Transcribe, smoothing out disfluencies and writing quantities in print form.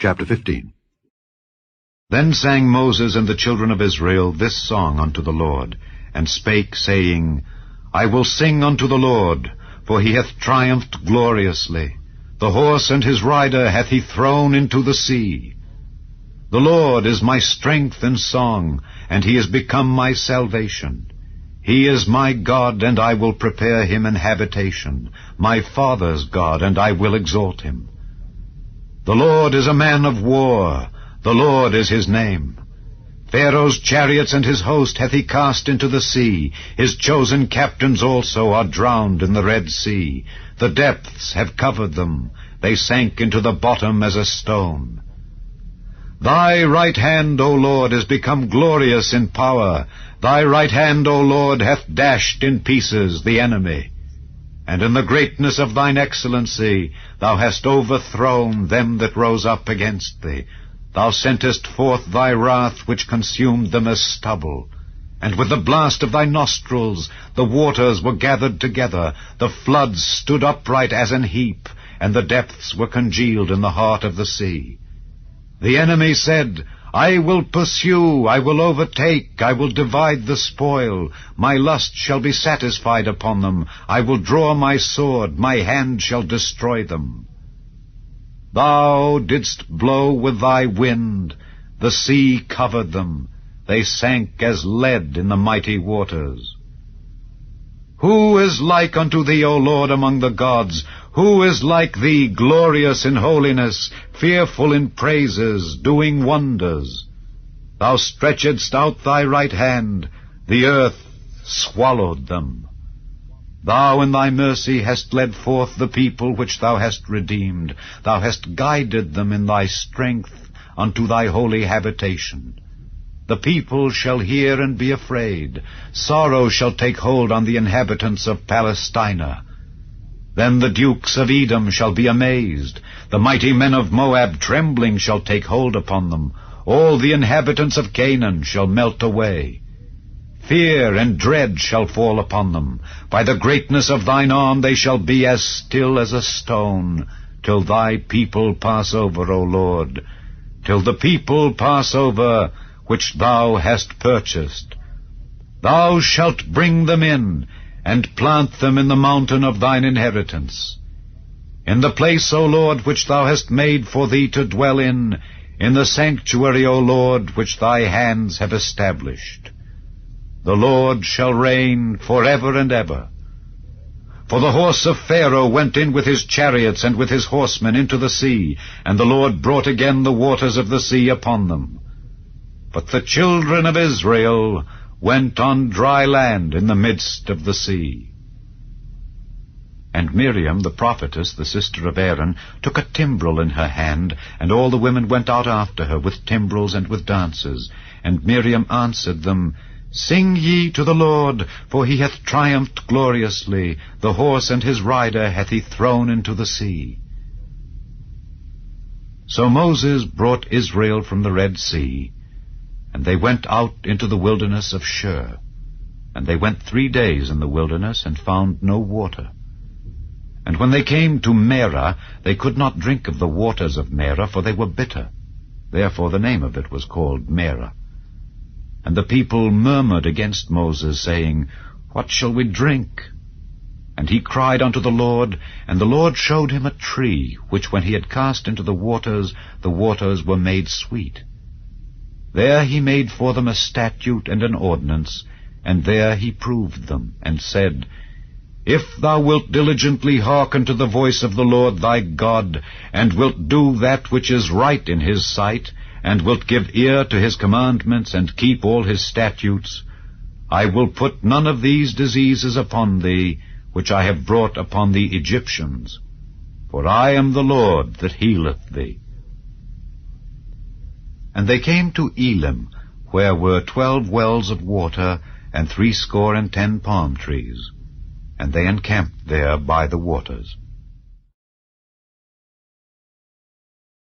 Chapter 15. Then sang Moses and the children of Israel this song unto the Lord, and spake, saying, I will sing unto the Lord, for he hath triumphed gloriously. The horse and his rider hath he thrown into the sea. The Lord is my strength and song, and he is become my salvation. He is my God, and I will prepare him an habitation, my father's God, and I will exalt him. The Lord is a man of war, the Lord is his name. Pharaoh's chariots and his host hath he cast into the sea. His chosen captains also are drowned in the Red Sea. The depths have covered them. They sank into the bottom as a stone. Thy right hand, O Lord, is become glorious in power. Thy right hand, O Lord, hath dashed in pieces the enemy. And in the greatness of thine excellency thou hast overthrown them that rose up against thee. Thou sentest forth thy wrath, which consumed them as stubble. And with the blast of thy nostrils the waters were gathered together, the floods stood upright as an heap, and the depths were congealed in the heart of the sea. The enemy said, I will pursue, I will overtake, I will divide the spoil. My lust shall be satisfied upon them. I will draw my sword, my hand shall destroy them. Thou didst blow with thy wind, the sea covered them. They sank as lead in the mighty waters. Who is like unto thee, O Lord, among the gods? Who is like thee, glorious in holiness, fearful in praises, doing wonders? Thou stretchedst out thy right hand, the earth swallowed them. Thou in thy mercy hast led forth the people which thou hast redeemed. Thou hast guided them in thy strength unto thy holy habitation. The people shall hear and be afraid. Sorrow shall take hold on the inhabitants of Palestina. Then the dukes of Edom shall be amazed. The mighty men of Moab trembling shall take hold upon them. All the inhabitants of Canaan shall melt away. Fear and dread shall fall upon them. By the greatness of thine arm they shall be as still as a stone, till thy people pass over, O Lord, till the people pass over which thou hast purchased. Thou shalt bring them in, and plant them in the mountain of thine inheritance. In the place, O Lord, which thou hast made for thee to dwell in the sanctuary, O Lord, which thy hands have established. The Lord shall reign forever and ever. For the horse of Pharaoh went in with his chariots and with his horsemen into the sea, and the Lord brought again the waters of the sea upon them. But the children of Israel went on dry land in the midst of the sea. And Miriam, the prophetess, the sister of Aaron, took a timbrel in her hand, and all the women went out after her with timbrels and with dances. And Miriam answered them, Sing ye to the Lord, for he hath triumphed gloriously. The horse and his rider hath he thrown into the sea. So Moses brought Israel from the Red Sea, and they went out into the wilderness of Shur. And they went 3 days in the wilderness, and found no water. And when they came to Merah, they could not drink of the waters of Merah, for they were bitter. Therefore the name of it was called Merah. And the people murmured against Moses, saying, What shall we drink? And he cried unto the Lord, and the Lord showed him a tree, which when he had cast into the waters were made sweet. There he made for them a statute and an ordinance, and there he proved them, and said, If thou wilt diligently hearken to the voice of the Lord thy God, and wilt do that which is right in his sight, and wilt give ear to his commandments, and keep all his statutes, I will put none of these diseases upon thee, which I have brought upon the Egyptians. For I am the Lord that healeth thee. And they came to Elim, where were 12 wells of water, and 70 palm trees. And they encamped there by the waters.